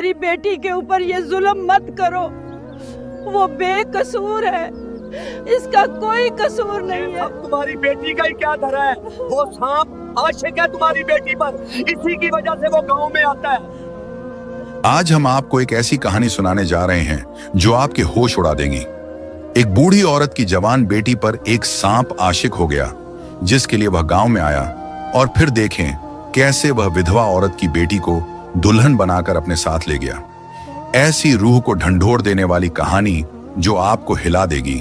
मेरी बेटी के ऊपर ये जुल्म मत करो, वो बेकसूर है, इसका कोई कसूर नहीं है। तुम्हारी बेटी का ही क्या धरा है? वो सांप आशिक है तुम्हारी बेटी पर, इसी की वजह से वो गांव में आता है। आज हम आपको एक ऐसी कहानी सुनाने जा रहे हैं जो आपके होश उड़ा देंगी। एक बूढ़ी औरत की जवान बेटी पर एक सांप आशिक हो गया, जिसके लिए वह गांव में आया। और फिर देखें कैसे वह विधवा औरत की बेटी को दुल्हन बनाकर अपने साथ ले गया। ऐसी रूह को ढंढोर देने वाली कहानी जो आपको हिला देगी।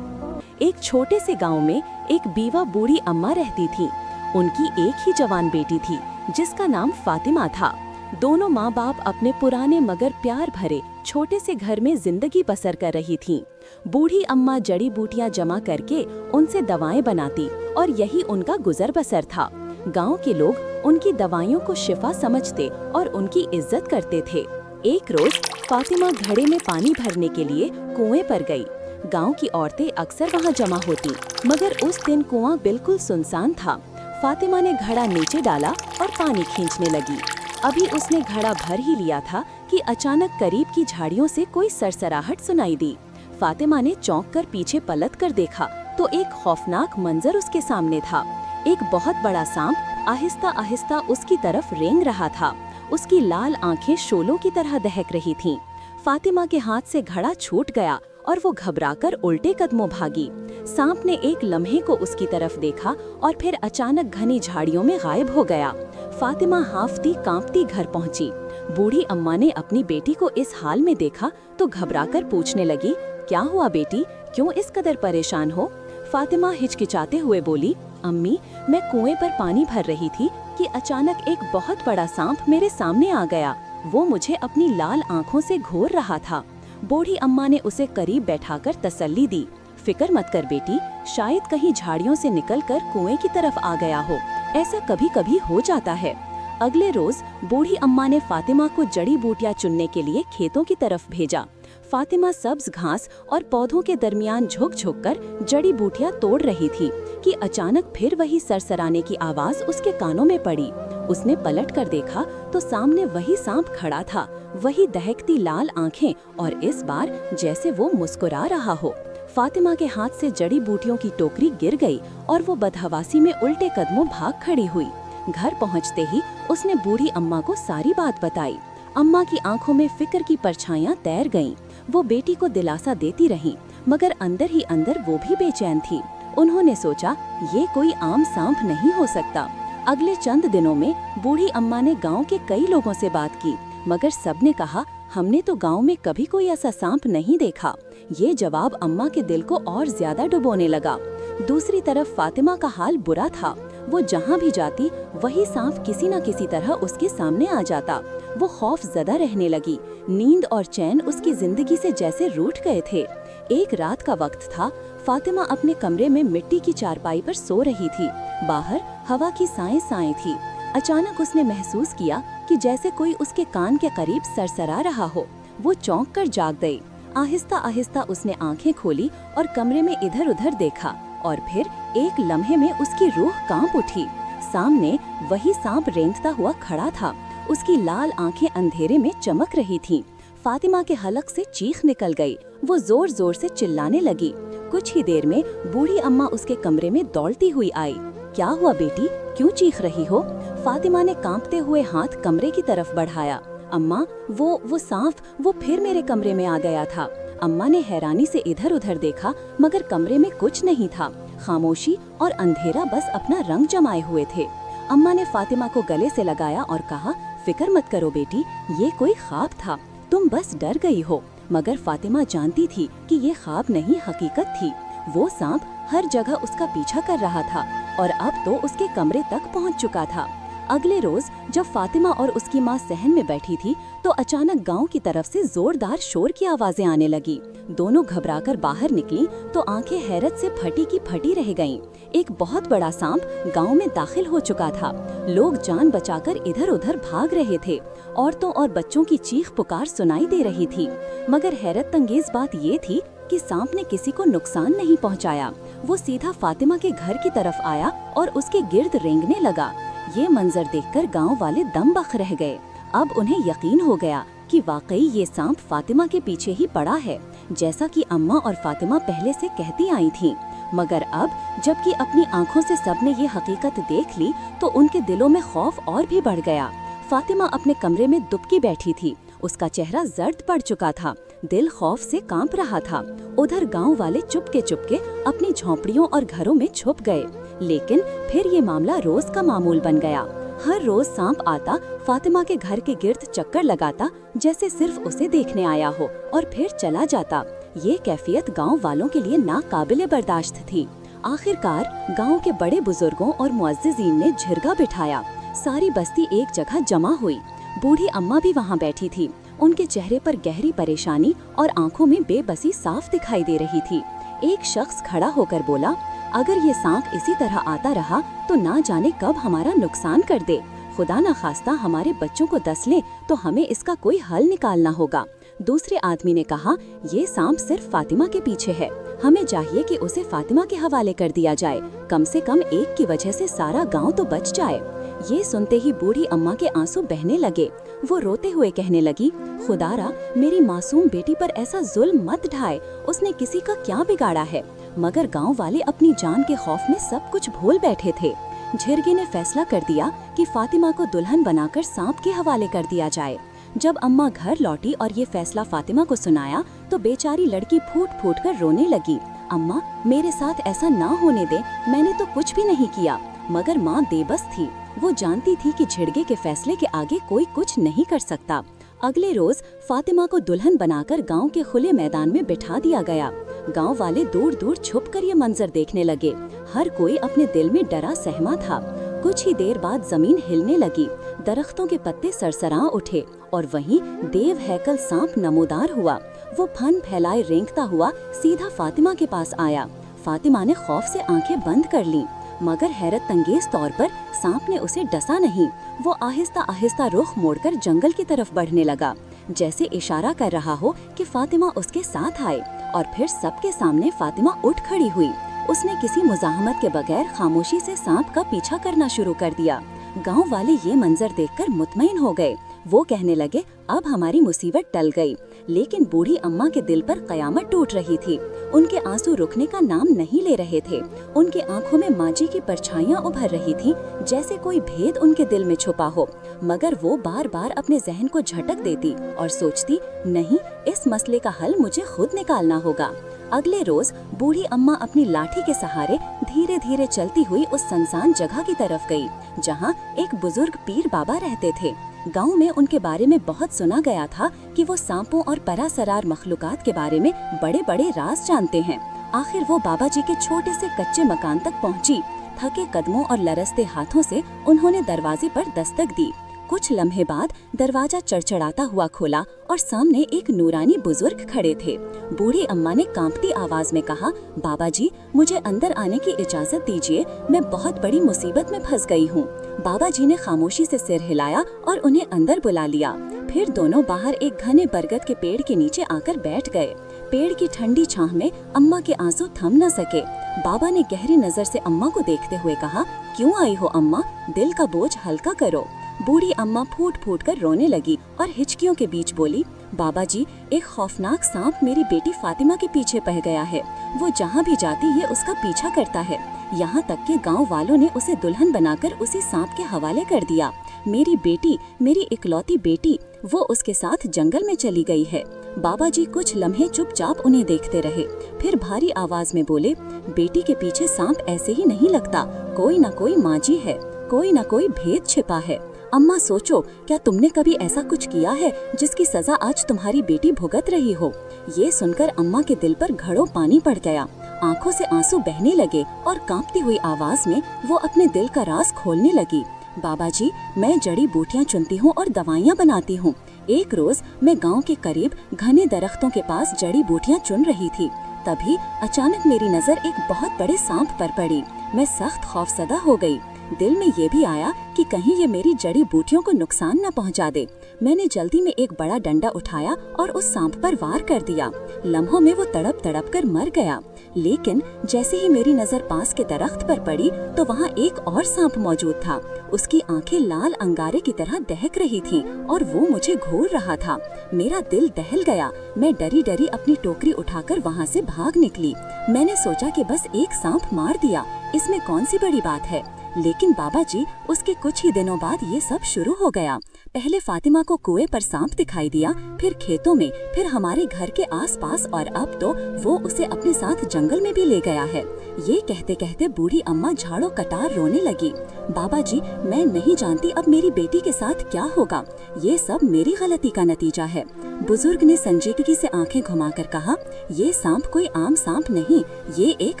एक छोटे से गांव में एक बीवा बूढ़ी अम्मा रहती थी। उनकी एक ही जवान बेटी थी जिसका नाम फातिमा था। दोनों माँ बाप अपने पुराने मगर प्यार भरे छोटे से घर में जिंदगी बसर कर रही थीं। बूढ़ी अम्मा जड़ी बूटियां जमा करके उनसे दवाएं बनाती और यही उनका गुजर बसर था। गांव के लोग उनकी दवाइयों को शिफा समझते और उनकी इज्जत करते थे। एक रोज फातिमा घड़े में पानी भरने के लिए कुएं पर गई। गांव की औरतें अक्सर वहां जमा होती, मगर उस दिन कुआं बिल्कुल सुनसान था। फातिमा ने घड़ा नीचे डाला और पानी खींचने लगी। अभी उसने घड़ा भर ही लिया था कि अचानक करीब की झाड़ियों से कोई सरसराहट सुनाई दी। फातिमा ने चौंक कर पीछे पलट कर देखा तो एक खौफनाक मंजर उसके सामने था। एक बहुत बड़ा सांप आहिस्ता आहिस्ता उसकी तरफ रेंग रहा था। उसकी लाल आंखें शोलों की तरह दहक रही थीं। फातिमा के हाथ से घड़ा छूट गया और वो घबराकर उल्टे कदमों भागी। सांप ने एक लम्हे को उसकी तरफ देखा और फिर अचानक घनी झाड़ियों में गायब हो गया। फातिमा हांफती कांपती घर पहुंची। बूढ़ी अम्मा ने अपनी बेटी को इस हाल में देखा तो घबराकर पूछने लगी, क्या हुआ बेटी, क्यों इस कदर परेशान हो? फातिमा हिचकिचाते हुए बोली, अम्मी, मैं कुएं पर पानी भर रही थी कि अचानक एक बहुत बड़ा सांप मेरे सामने आ गया। वो मुझे अपनी लाल आंखों से घूर रहा था। बूढ़ी अम्मा ने उसे करीब बैठाकर तसल्ली दी, फिक्र मत कर बेटी, शायद कहीं झाड़ियों से निकलकर कुएं की तरफ आ गया हो, ऐसा कभी कभी हो जाता है। अगले रोज बूढ़ी अम्मा ने फातिमा को जड़ी बूटियां चुनने के लिए खेतों की तरफ भेजा। फातिमा सब्ज घास और पौधों के दरमियान झुक झुक कर जड़ी बूटियां तोड़ रही थी कि अचानक फिर वही सरसराने की आवाज उसके कानों में पड़ी। उसने पलट कर देखा तो सामने वही सांप खड़ा था, वही दहकती लाल आंखें, और इस बार जैसे वो मुस्कुरा रहा हो। फातिमा के हाथ से जड़ी बूटियों की टोकरी गिर गई और वो बदहवासी में उल्टे कदमों भाग खड़ी हुई। घर पहुंचते ही उसने बूढ़ी अम्मा को सारी बात बताई। अम्मा की आंखों में फिक्र की परछाइयां तैर गईं। वो बेटी को दिलासा देती रहीं, मगर अंदर ही अंदर वो भी बेचैन थी। उन्होंने सोचा, ये कोई आम सांप नहीं हो सकता। अगले चंद दिनों में बूढ़ी अम्मा ने गांव के कई लोगों से बात की, मगर सबने कहा, हमने तो गांव में कभी कोई ऐसा सांप नहीं देखा। ये जवाब अम्मा के दिल को और ज्यादा डुबोने लगा। दूसरी तरफ फातिमा का हाल बुरा था। वो जहाँ भी जाती वही सांप किसी न किसी तरह उसके सामने आ जाता। वो खौफ ज़दा रहने लगी। नींद और चैन उसकी जिंदगी से जैसे रूठ गए थे। एक रात का वक्त था। फातिमा अपने कमरे में मिट्टी की चारपाई पर सो रही थी। बाहर हवा की साएं साएं थी। अचानक उसने महसूस किया कि जैसे कोई उसके कान के करीब सरसरा रहा हो। वो चौंक कर जाग गई। आहिस्ता आहिस्ता उसने आंखें खोली और कमरे में इधर उधर देखा, और फिर एक लम्हे में उसकी रूह कांप उठी। सामने वही सांप रेंगता हुआ खड़ा था। उसकी लाल आंखें अंधेरे में चमक रही थीं। फातिमा के हलक से चीख निकल गई। वो जोर जोर से चिल्लाने लगी। कुछ ही देर में बूढ़ी अम्मा उसके कमरे में दौड़ती हुई आई। क्या हुआ बेटी, क्यों चीख रही हो? फातिमा ने कांपते हुए हाथ कमरे की तरफ बढ़ाया। अम्मा, वो सांप वो फिर मेरे कमरे में आ गया था। अम्मा ने हैरानी से इधर उधर देखा, मगर कमरे में कुछ नहीं था। खामोशी और अंधेरा बस अपना रंग जमाए हुए थे। अम्मा ने फातिमा को गले से लगाया और कहा, फिक्र मत करो बेटी, ये कोई ख्वाब था, तुम बस डर गई हो। मगर फातिमा जानती थी कि ये ख्वाब नहीं, हकीकत थी। वो सांप हर जगह उसका पीछा कर रहा था और अब तो उसके कमरे तक पहुंच चुका था। अगले रोज जब फातिमा और उसकी माँ सहन में बैठी थी तो अचानक गांव की तरफ से जोरदार शोर की आवाजें आने लगी। दोनों घबराकर बाहर निकली तो आंखें हैरत से फटी की फटी रह गईं। एक बहुत बड़ा सांप गांव में दाखिल हो चुका था। लोग जान बचाकर इधर उधर भाग रहे थे। औरतों और बच्चों की चीख पुकार सुनाई दे रही थी। मगर हैरत अंगेज बात ये थी कि सांप ने किसी को नुकसान नहीं पहुंचाया। वो सीधा फातिमा के घर की तरफ आया और उसके गिर्द रेंगने लगा। ये मंजर देखकर गांव वाले दम बख रह गए। अब उन्हें यकीन हो गया कि वाकई ये सांप फातिमा के पीछे ही पड़ा है, जैसा कि अम्मा और फातिमा पहले से कहती आई थीं। मगर अब जबकि अपनी आंखों से सबने ये हकीकत देख ली तो उनके दिलों में खौफ और भी बढ़ गया। फातिमा अपने कमरे में दुबकी बैठी थी, उसका चेहरा जर्द पड़ चुका था, दिल खौफ से कांप रहा था। उधर गांव वाले चुपके चुपके अपनी झोंपड़ियों और घरों में छुप गए। लेकिन फिर ये मामला रोज का मामूल बन गया। हर रोज सांप आता, फातिमा के घर के गिर्द चक्कर लगाता, जैसे सिर्फ उसे देखने आया हो, और फिर चला जाता। ये कैफियत गांव वालों के लिए नाकाबिले बर्दाश्त थी। आखिरकार गांव के बड़े बुजुर्गों और मुअज्जिजीन ने झिरगा बिठाया। सारी बस्ती एक जगह जमा हुई। बूढ़ी अम्मा भी वहाँ बैठी थी। उनके चेहरे पर गहरी परेशानी और आंखों में बेबसी साफ दिखाई दे रही थी। एक शख्स खड़ा होकर बोला, अगर ये सांप इसी तरह आता रहा तो ना जाने कब हमारा नुकसान कर दे। खुदा न खास्ता हमारे बच्चों को दस ले तो हमें इसका कोई हल निकालना होगा। दूसरे आदमी ने कहा, ये सांप सिर्फ फातिमा के पीछे है, हमें चाहिए कि उसे फातिमा के हवाले कर दिया जाए। कम से कम एक की वजह से सारा गांव तो बच जाए। ये सुनते ही बूढ़ी अम्मा के आंसू बहने लगे। वो रोते हुए कहने लगी, खुदारा मेरी मासूम बेटी पर ऐसा जुल्म मत ढाए, उसने किसी का क्या बिगाड़ा है। मगर गांव वाले अपनी जान के खौफ में सब कुछ भूल बैठे थे। झिरगे ने फैसला कर दिया कि फातिमा को दुल्हन बनाकर सांप के हवाले कर दिया जाए। जब अम्मा घर लौटी और ये फैसला फातिमा को सुनाया तो बेचारी लड़की फूट फूट कर रोने लगी। अम्मा, मेरे साथ ऐसा ना होने दे, मैंने तो कुछ भी नहीं किया। मगर माँ बेबस थी। वो जानती थी कि झिरगे के फैसले के आगे कोई कुछ नहीं कर सकता। अगले रोज फातिमा को दुल्हन बनाकर गांव के खुले मैदान में बिठा दिया गया। गांव वाले दूर दूर छुपकर ये मंजर देखने लगे। हर कोई अपने दिल में डरा सहमा था। कुछ ही देर बाद जमीन हिलने लगी, दरख्तों के पत्ते सरसरा उठे और वहीं देव हैकल सांप नमोदार हुआ। वो फन फैलाए रेंगता हुआ सीधा फातिमा के पास आया। फातिमा ने खौफ से आंखें बंद कर लीं, मगर हैरत अंगेज तौर पर सांप ने उसे डसा नहीं। वो आहिस्ता आहिस्ता रुख मोड़कर जंगल की तरफ बढ़ने लगा, जैसे इशारा कर रहा हो कि फातिमा उसके साथ आए। और फिर सबके सामने फातिमा उठ खड़ी हुई। उसने किसी मुजाहमत के बगैर खामोशी से सांप का पीछा करना शुरू कर दिया। गांव वाले ये मंजर देखकर मुतमईन हो गए। वो कहने लगे, अब हमारी मुसीबत टल गई। लेकिन बूढ़ी अम्मा के दिल पर कयामत टूट रही थी। उनके आंसू रुकने का नाम नहीं ले रहे थे। उनके आंखों में माजी की परछाइयां उभर रही थी, जैसे कोई भेद उनके दिल में छुपा हो। मगर वो बार बार अपने जहन को झटक देती और सोचती, नहीं, इस मसले का हल मुझे खुद निकालना होगा। अगले रोज बूढ़ी अम्मा अपनी लाठी के सहारे धीरे धीरे चलती हुई उस सुनसान जगह की तरफ गई, जहाँ एक बुजुर्ग पीर बाबा रहते थे। गांव में उनके बारे में बहुत सुना गया था कि वो सांपों और परासरार मखलूकात के बारे में बड़े बड़े राज जानते हैं। आखिर वो बाबा जी के छोटे से कच्चे मकान तक पहुंची। थके कदमों और लरसते हाथों से उन्होंने दरवाजे पर दस्तक दी। कुछ लम्हे बाद दरवाजा चड़चड़ाता हुआ खोला और सामने एक नूरानी बुजुर्ग खड़े थे। बूढ़ी अम्मा ने कांपती आवाज में कहा, बाबा जी, मुझे अंदर आने की इजाजत दीजिए, मैं बहुत बड़ी मुसीबत में फंस गई हूँ। बाबा जी ने खामोशी से सिर हिलाया और उन्हें अंदर बुला लिया। फिर दोनों बाहर एक घने बरगद के पेड़ के नीचे आकर बैठ गए। पेड़ की ठंडी छाह में अम्मा के आंसू थम न सके। बाबा ने गहरी नजर से अम्मा को देखते हुए कहा, क्यों आई हो अम्मा, दिल का बोझ हल्का करो। बूढ़ी अम्मा फूट फूट कर रोने लगी और हिचकियों के बीच बोली, बाबा जी, एक खौफनाक सांप मेरी बेटी फातिमा के पीछे पड़ गया है। वो जहाँ भी जाती है उसका पीछा करता है। यहाँ तक कि गांव वालों ने उसे दुल्हन बनाकर उसी सांप के हवाले कर दिया। मेरी बेटी, मेरी इकलौती बेटी, वो उसके साथ जंगल में चली गई है। बाबा जी कुछ लम्हे चुपचाप उन्हें देखते रहे, फिर भारी आवाज में बोले, बेटी के पीछे सांप ऐसे ही नहीं लगता, कोई न कोई माजी है, कोई न कोई भेद छिपा है। अम्मा सोचो, क्या तुमने कभी ऐसा कुछ किया है जिसकी सजा आज तुम्हारी बेटी भुगत रही हो। ये सुनकर अम्मा के दिल पर घड़ों पानी पड़ गया। आंखों से आंसू बहने लगे और कांपती हुई आवाज में वो अपने दिल का राज खोलने लगी। बाबा जी, मैं जड़ी बूटियाँ चुनती हूँ और दवाइयाँ बनाती हूँ। एक रोज मैं गांव के करीब घने दरख्तों के पास जड़ी बूटियाँ चुन रही थी। तभी अचानक मेरी नजर एक बहुत बड़े सांप पर पड़ी। मैं सख्त खौफसदा हो गई। दिल में ये भी आया कि कहीं ये मेरी जड़ी बूटियों को नुकसान न पहुंचा दे। मैंने जल्दी में एक बड़ा डंडा उठाया और उस सांप पर वार कर दिया। लम्हों में वो तड़प तड़प कर मर गया। लेकिन जैसे ही मेरी नजर पास के दरख्त पर पड़ी तो वहाँ एक और सांप मौजूद था। उसकी आंखें लाल अंगारे की तरह दहक रही थीं और वो मुझे घूर रहा था। मेरा दिल दहल गया। मैं डरी डरी अपनी टोकरी उठाकर वहाँ से भाग निकली। मैंने सोचा कि बस एक सांप मार दिया, इसमें कौन सी बड़ी बात है। लेकिन बाबा जी, उसके कुछ ही दिनों बाद ये सब शुरू हो गया। पहले फातिमा को कुएं पर सांप दिखाई दिया, फिर खेतों में, फिर हमारे घर के आसपास और अब तो वो उसे अपने साथ जंगल में भी ले गया है। ये कहते कहते बूढ़ी अम्मा झाड़ों कटार रोने लगी। बाबा जी, मैं नहीं जानती अब मेरी बेटी के साथ क्या होगा। ये सब मेरी गलती का नतीजा है। बुजुर्ग ने संजीदगी से आंखें घुमाकर कहा, ये सांप कोई आम सांप नहीं, ये एक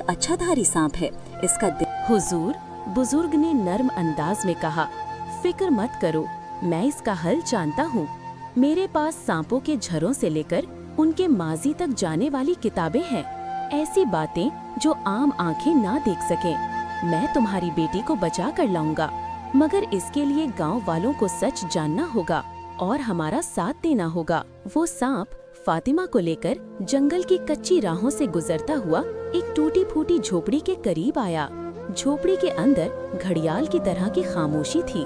अच्छाधारी सांप है। इसका हुजूर, बुजुर्ग ने नर्म अंदाज में कहा, फिक्र मत करो, मैं इसका हल जानता हूँ। मेरे पास सांपों के झरों से लेकर उनके माजी तक जाने वाली किताबें हैं, ऐसी बातें जो आम आंखें ना देख सकें। मैं तुम्हारी बेटी को बचा कर लाऊंगा, मगर इसके लिए गांव वालों को सच जानना होगा और हमारा साथ देना होगा। वो सांप फातिमा को लेकर जंगल की कच्ची राहों से गुजरता हुआ एक टूटी फूटी झोपड़ी के करीब आया। झोपड़ी के अंदर घड़ियाल की तरह की खामोशी थी।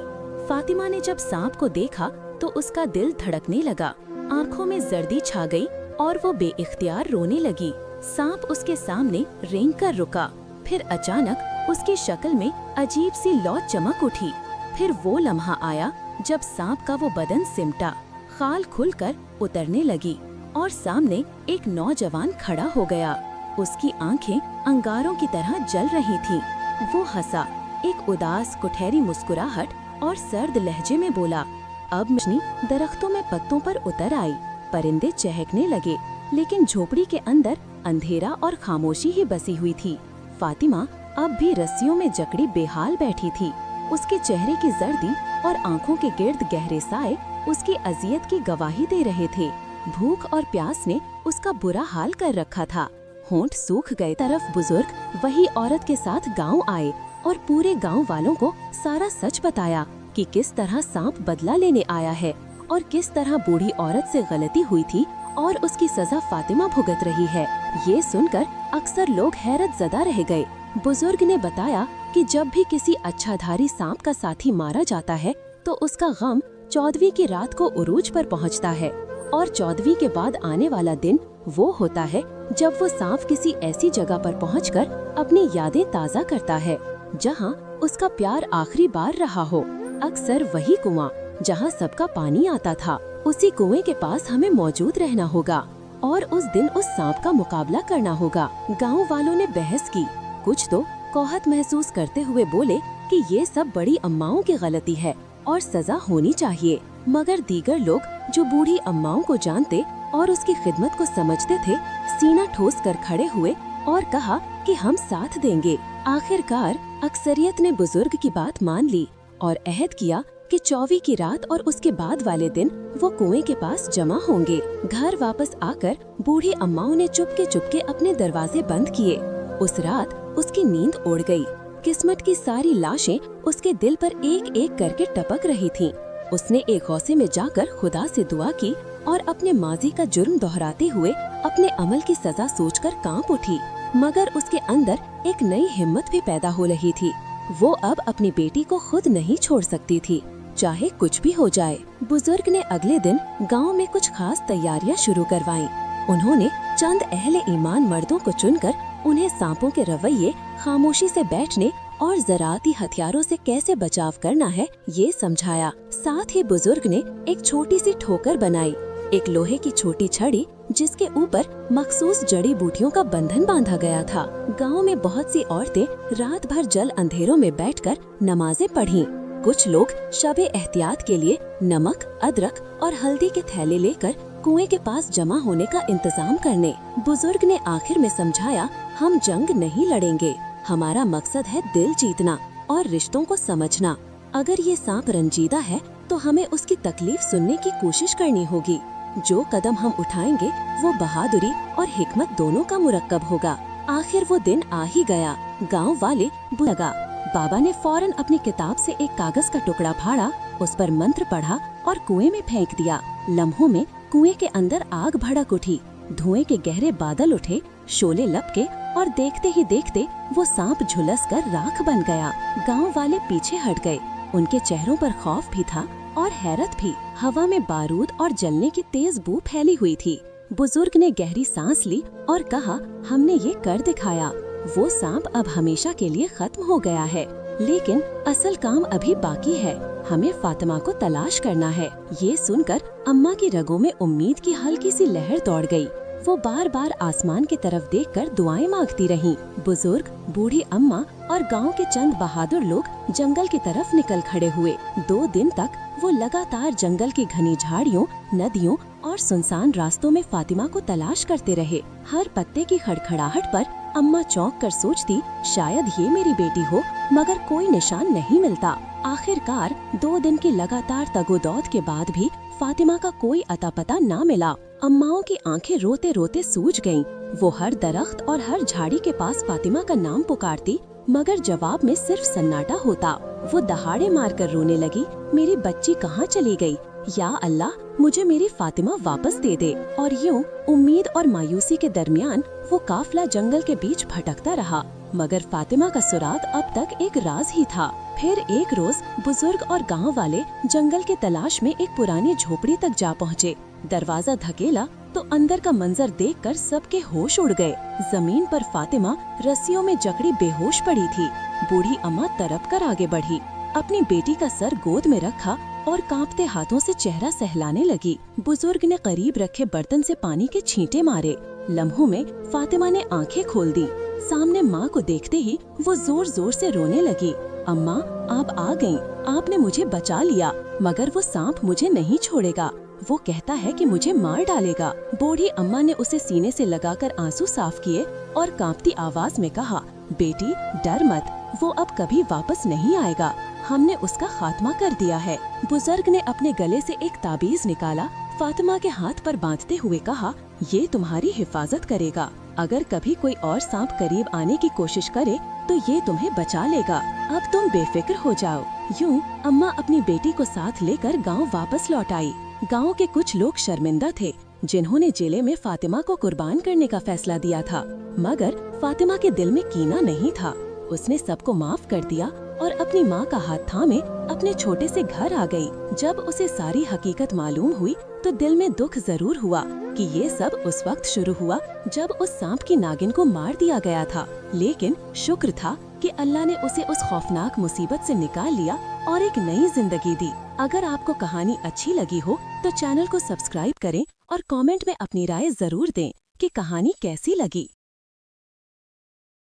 फातिमा ने जब सांप को देखा तो उसका दिल धड़कने लगा, आंखों में जर्दी छा गई और वो बेइख्तियार रोने लगी। सांप उसके सामने रेंग कर रुका, फिर अचानक उसकी शक्ल में अजीब सी लौ चमक उठी। फिर वो लम्हा आया जब सांप का वो बदन सिमटा, खाल खुलकर उतरने लगी और सामने एक नौजवान खड़ा हो गया। उसकी आंखें अंगारों की तरह जल रही थीं। वो हंसा, एक उदास कुठहरी मुस्कुराहट और सर्द लहजे में बोला, अब मिशनी दरख्तों में पत्तों पर उतर आई। परिंदे चहकने लगे, लेकिन झोपड़ी के अंदर अंधेरा और खामोशी ही बसी हुई थी। फातिमा अब भी रस्सियों में जकड़ी बेहाल बैठी थी। उसके चेहरे की जर्दी और आंखों के गिर्द गहरे साए उसकी अजियत की गवाही दे रहे थे। भूख और प्यास ने उसका बुरा हाल कर रखा था। होंठ सूख गए। तरफ बुजुर्ग वही औरत के साथ गांव आए और पूरे गांव वालों को सारा सच बताया कि किस तरह सांप बदला लेने आया है और किस तरह बूढ़ी औरत से गलती हुई थी और उसकी सजा फातिमा भुगत रही है। ये सुनकर अक्सर लोग हैरत ज़दा रह गए। बुजुर्ग ने बताया कि जब भी किसी अच्छाधारी सांप का साथी मारा जाता है तो उसका गम 14वीं की रात को उरूज पर पहुंचता है और 14वीं के बाद आने वाला दिन वो होता है जब वो सांप किसी ऐसी जगह पर पहुंचकर अपनी यादें ताज़ा करता है जहां उसका प्यार आखिरी बार रहा हो। अक्सर वही कुआं जहां सबका पानी आता था, उसी कुएं के पास हमें मौजूद रहना होगा और उस दिन उस सांप का मुकाबला करना होगा। गांव वालों ने बहस की। कुछ तो कौहत महसूस करते हुए बोले कि ये सब बड़ी अम्माओं की गलती है और सजा होनी चाहिए, मगर दीगर लोग जो बूढ़ी अम्माओं को जानते और उसकी खिदमत को समझते थे, सीना ठोस कर खड़े हुए और कहा कि हम साथ देंगे। आखिरकार अक्सरियत ने बुजुर्ग की बात मान ली और अहद किया कि 24 की रात और उसके बाद वाले दिन वो कुएं के पास जमा होंगे। घर वापस आकर बूढ़ी अम्माओं ने चुपके अपने दरवाजे बंद किए। उस रात उसकी नींद उड़ गई। किस्मत की सारी लाशें उसके दिल पर एक एक करके टपक रही थीं। उसने एक गौसे में जाकर खुदा से दुआ की और अपने माजी का जुर्म दोहराते हुए अपने अमल की सजा सोचकर कांप उठी। मगर उसके अंदर एक नई हिम्मत भी पैदा हो रही थी। वो अब अपनी बेटी को खुद नहीं छोड़ सकती थी, चाहे कुछ भी हो जाए। बुजुर्ग ने अगले दिन गांव में कुछ खास तैयारियां शुरू करवाईं। उन्होंने चंद अहले ईमान मर्दों को चुनकर उन्हें सांपों के रवैये, खामोशी से बैठने और ज़राअती हथियारों से कैसे बचाव करना है ये समझाया। साथ ही बुजुर्ग ने एक छोटी सी ठोकर बनाई, एक लोहे की छोटी छड़ी जिसके ऊपर मखसूस जड़ी बूटियों का बंधन बांधा गया था। गांव में बहुत सी औरतें रात भर जल अंधेरों में बैठकर नमाजें पढ़ीं। कुछ लोग शबे एहतियात के लिए नमक, अदरक और हल्दी के थैले लेकर कुएं के पास जमा होने का इंतजाम करने। बुजुर्ग ने आखिर में समझाया, हम जंग नहीं लड़ेंगे, हमारा मकसद है दिल जीतना और रिश्तों को समझना। अगर ये सांप रंजीदा है तो हमें उसकी तकलीफ सुनने की कोशिश करनी होगी। जो कदम हम उठाएंगे वो बहादुरी और हिकमत दोनों का मुरक्कब होगा। आखिर वो दिन आ ही गया। गांव वाले लगा बाबा ने फौरन अपनी किताब से एक कागज का टुकड़ा फाड़ा, उस पर मंत्र पढ़ा और कुएं में फेंक दिया। लम्हों में कुएं के अंदर आग भड़क उठी, धुएं के गहरे बादल उठे, शोले लपके और देखते ही देखते वो सांप झुलस कर राख बन गया। गांव वाले पीछे हट गए, उनके चेहरों पर खौफ भी था और हैरत भी। हवा में बारूद और जलने की तेज बू फैली हुई थी। बुजुर्ग ने गहरी सांस ली और कहा, हमने ये कर दिखाया। वो सांप अब हमेशा के लिए खत्म हो गया है, लेकिन असल काम अभी बाकी है। हमें फातिमा को तलाश करना है। ये सुनकर अम्मा की रगों में उम्मीद की हल्की सी लहर दौड़ गई। वो बार बार आसमान की तरफ देखकर दुआएं मांगती रहीं। बुजुर्ग, बूढ़ी अम्मा और गांव के चंद बहादुर लोग जंगल की तरफ निकल खड़े हुए। 2 दिन तक वो लगातार जंगल की घनी झाड़ियों, नदियों और सुनसान रास्तों में फातिमा को तलाश करते रहे। हर पत्ते की खड़खड़ाहट पर अम्मा चौंक कर सोचती, शायद ये मेरी बेटी हो, मगर कोई निशान नहीं मिलता। आखिरकार 2 दिन की लगातार तगोदौड़ के बाद भी फातिमा का कोई अता पता ना मिला। अम्माओं की आंखें रोते रोते सूज गईं। वो हर दरख्त और हर झाड़ी के पास फातिमा का नाम पुकारती, मगर जवाब में सिर्फ सन्नाटा होता। वो दहाड़े मारकर रोने लगी, मेरी बच्ची कहाँ चली गई? या अल्लाह, मुझे मेरी फातिमा वापस दे दे। और यूं उम्मीद और मायूसी के दरमियान वो काफिला जंगल के बीच भटकता रहा, मगर फातिमा का सुराग अब तक एक राज ही था। फिर एक रोज बुजुर्ग और गांव वाले जंगल के तलाश में एक पुरानी झोपड़ी तक जा पहुँचे। दरवाजा धकेला तो अंदर का मंजर देखकर सबके होश उड़ गए। जमीन पर फातिमा रस्सियों में जकड़ी बेहोश पड़ी थी। बूढ़ी अम्मा तड़प कर आगे बढ़ी, अपनी बेटी का सर गोद में रखा और कांपते हाथों से चेहरा सहलाने लगी। बुजुर्ग ने करीब रखे बर्तन से पानी के छींटे मारे। लम्हों में फातिमा ने आंखें खोल दी। सामने माँ को देखते ही वो जोर जोर से रोने लगी। अम्मा, आप आ गईं, आपने मुझे बचा लिया, मगर वो सांप मुझे नहीं छोड़ेगा। वो कहता है कि मुझे मार डालेगा। बूढ़ी अम्मा ने उसे सीने से लगाकर आंसू साफ किए और कांपती आवाज में कहा, बेटी डर मत, वो अब कभी वापस नहीं आएगा। हमने उसका खात्मा कर दिया है। बुजुर्ग ने अपने गले से एक ताबीज निकाला, फातिमा के हाथ पर बांधते हुए कहा, ये तुम्हारी हिफाजत करेगा। अगर कभी कोई और सांप करीब आने की कोशिश करे तो ये तुम्हें बचा लेगा। अब तुम बेफिक्र हो जाओ। यूं अम्मा अपनी बेटी को साथ लेकर गांव वापस लौट आई। गांव के कुछ लोग शर्मिंदा थे, जिन्होंने जिले में फातिमा को कुर्बान करने का फैसला दिया था, मगर फातिमा के दिल में कीना नहीं था। उसने सबको माफ कर दिया और अपनी माँ का हाथ थामे अपने छोटे से घर आ गई। जब उसे सारी हकीकत मालूम हुई तो दिल में दुख जरूर हुआ कि ये सब उस वक्त शुरू हुआ जब उस सांप की नागिन को मार दिया गया था, लेकिन शुक्र था कि अल्लाह ने उसे उस खौफनाक मुसीबत से निकाल लिया और एक नई जिंदगी दी। अगर आपको कहानी अच्छी लगी हो तो चैनल को सब्सक्राइब करें और कमेंट में अपनी राय जरूर दें कि कहानी कैसी लगी।